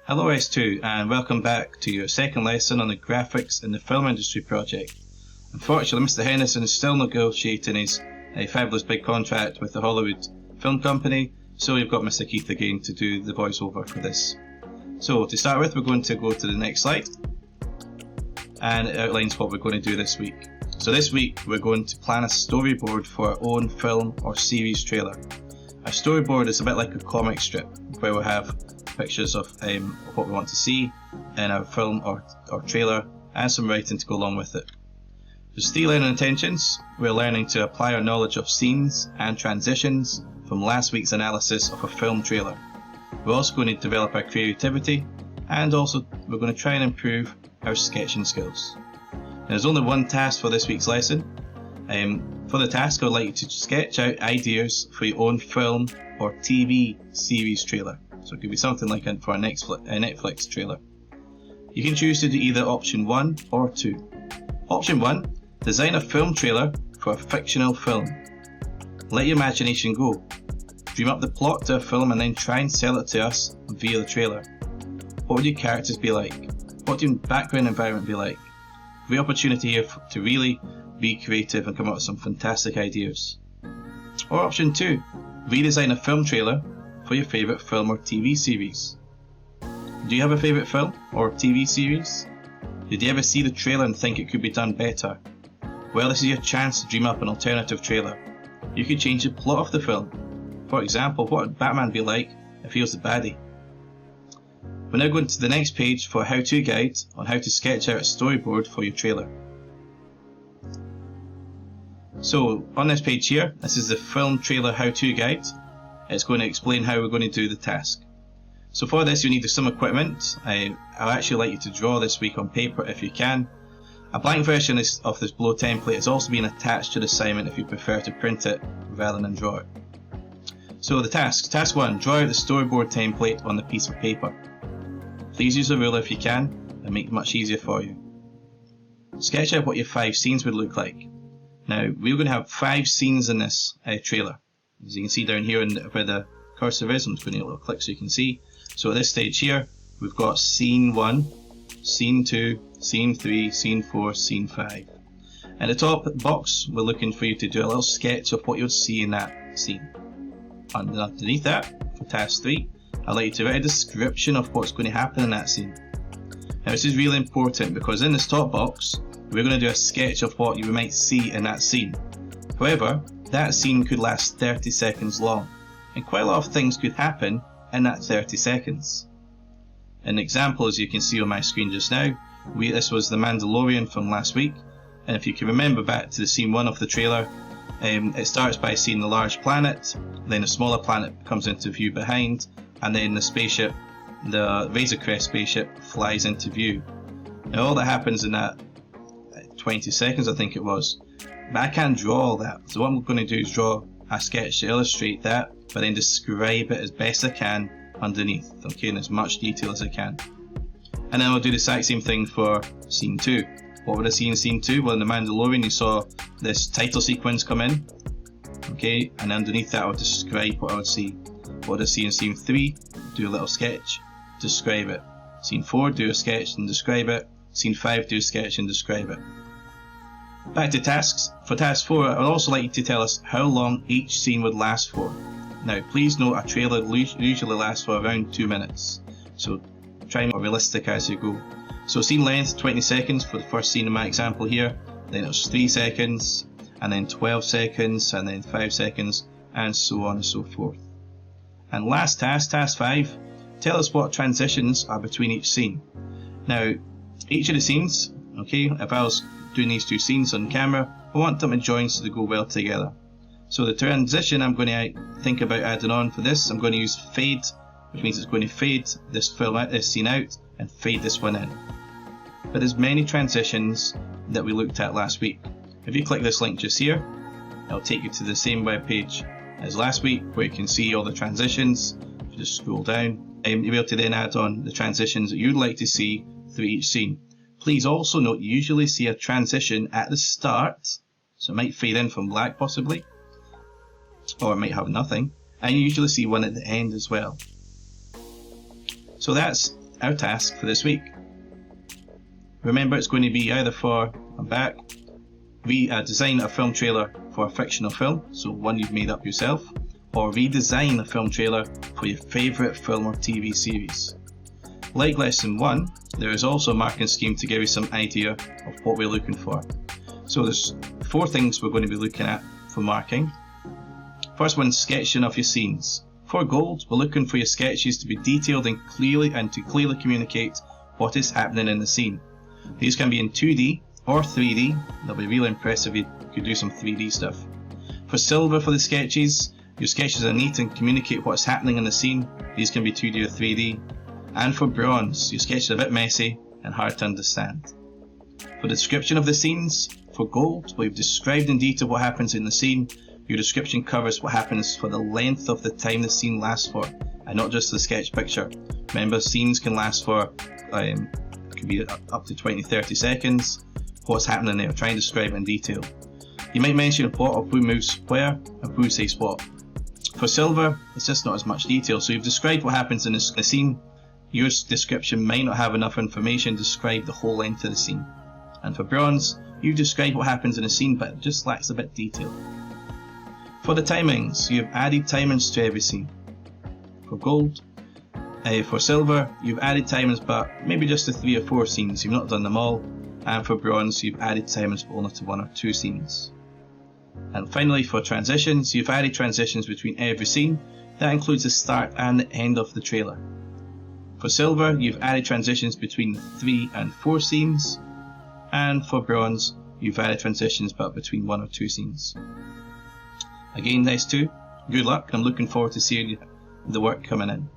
Hello S2 and welcome back to your second lesson on the graphics in the film industry project. Unfortunately, Mr. Henderson is still negotiating his fabulous big contract with the Hollywood Film Company, so we've got Mr. Keith again to do the voiceover for this. So to start with, we're going to go to the next slide, and it outlines what we're going to do this week. So this week we're going to plan a storyboard for our own film or series trailer. A storyboard is a bit like a comic strip where we'll have pictures of what we want to see in our film or trailer and some writing to go along with it. There's 3 learning intentions. We're learning to apply our knowledge of scenes and transitions from last week's analysis of a film trailer. We're also going to develop our creativity, and also we're going to try and improve our sketching skills. Now, there's only one task for this week's lesson. For the task, I would like you to sketch out ideas for your own film or TV series trailer. So it could be something like for a Netflix trailer. You can choose to do either option 1 or 2. Option 1, design a film trailer for a fictional film. Let your imagination go. Dream up the plot to a film and then try and sell it to us via the trailer. What would your characters be like? What would your background environment be like? Great opportunity here to really be creative and come up with some fantastic ideas. Or option 2, redesign a film trailer for your favourite film or TV series. Do you have a favourite film or TV series? Did you ever see the trailer and think it could be done better? Well, this is your chance to dream up an alternative trailer. You could change the plot of the film. For example, what would Batman be like if he was the baddie? We're now going to the next page for a how-to guide on how to sketch out a storyboard for your trailer. So on this page here, this is the film trailer how-to guide. It's going to explain how we're going to do the task. So for this you need some equipment. I'll actually like you to draw this week on paper if you can. A blank version of this below template is also being attached to the assignment if you prefer to print it rather than draw it. So the tasks. Task 1, draw out the storyboard template on the piece of paper. Please use a ruler if you can and make it much easier for you. Sketch out what your 5 scenes would look like. Now we're going to have 5 scenes in this trailer. As you can see down here where the cursor is, I'm just going to do a little click so you can see. So at this stage here, we've got scene 1, scene 2, scene 3, scene 4, scene 5. At the top box, we're looking for you to do a little sketch of what you'll see in that scene. Underneath that, for task 3, I'd like you to write a description of what's going to happen in that scene. Now this is really important because in this top box, we're going to do a sketch of what you might see in that scene. However, that scene could last 30 seconds long, and quite a lot of things could happen in that 30 seconds. An example, as you can see on my screen just now, this was The Mandalorian from last week, and if you can remember back to the scene 1 of the trailer, it starts by seeing the large planet, then a smaller planet comes into view behind, and then the spaceship, the Razor Crest spaceship, flies into view. Now all that happens in that 20 seconds I think it was, but I can't draw all that, so what I'm going to do is draw a sketch to illustrate that, but then describe it as best I can underneath, okay, in as much detail as I can. And then I'll do the exact same thing for scene 2. What would I see in scene 2? Well, in The Mandalorian you saw this title sequence come in, okay, and underneath that I would describe what I would see. What would I see in scene 3? Do a little sketch, describe it. Scene 4, do a sketch and describe it. Scene 5, do a sketch and describe it. Back to tasks. For task 4, I would also like you to tell us how long each scene would last for. Now please note a trailer usually lasts for around 2 minutes, so try and be more realistic as you go. So scene length 20 seconds for the first scene in my example here, then it was 3 seconds, and then 12 seconds, and then 5 seconds, and so on and so forth. And last task, task 5, tell us what transitions are between each scene. Now each of the scenes, okay, if I was doing these 2 scenes on camera, I want them to join so they go well together. So the transition I'm going to think about adding on for this, I'm going to use fade, which means it's going to fade this scene out and fade this one in. But there's many transitions that we looked at last week. If you click this link just here, it'll take you to the same web page as last week where you can see all the transitions. If you just scroll down, you'll be able to then add on the transitions that you'd like to see through each scene. Please also note you usually see a transition at the start, so it might fade in from black possibly, or it might have nothing, and you usually see one at the end as well. So that's our task for this week. Remember, it's going to be either for, I'm back, design a film trailer for a fictional film, so one you've made up yourself, or redesign a film trailer for your favourite film or TV series. Like lesson 1, there is also a marking scheme to give you some idea of what we're looking for. So there's 4 things we're going to be looking at for marking. First one, sketching of your scenes. For gold, we're looking for your sketches to be detailed and to clearly communicate what is happening in the scene. These can be in 2D or 3D. That'll be really impressive if you could do some 3D stuff. For silver, for the sketches, your sketches are neat and communicate what's happening in the scene. These can be 2D or 3D. And for bronze, your sketches are a bit messy and hard to understand. For the description of the scenes, for gold, we've described in detail what happens in the scene. Your description covers what happens for the length of the time the scene lasts for, and not just the sketch picture. Remember, scenes can last for, could be up to 20-30 seconds. What's happening there, try and describe it in detail. You might mention a plot of who moves where and who says what. For silver, it's just not as much detail, so you've described what happens in the scene. Your description might not have enough information to describe the whole length of the scene. And for bronze, you've described what happens in a scene, but it just lacks a bit of detail. For the timings, you've added timings to every scene. For gold, for silver, you've added timings, but maybe just to 3 or 4 scenes. You've not done them all. And for bronze, you've added timings, but only to 1 or 2 scenes. And finally, for transitions, you've added transitions between every scene. That includes the start and the end of the trailer. For silver, you've added transitions between 3 and 4 scenes. And for bronze, you've added transitions, but between 1 or 2 scenes. Again, nice too. Good luck. I'm looking forward to seeing the work coming in.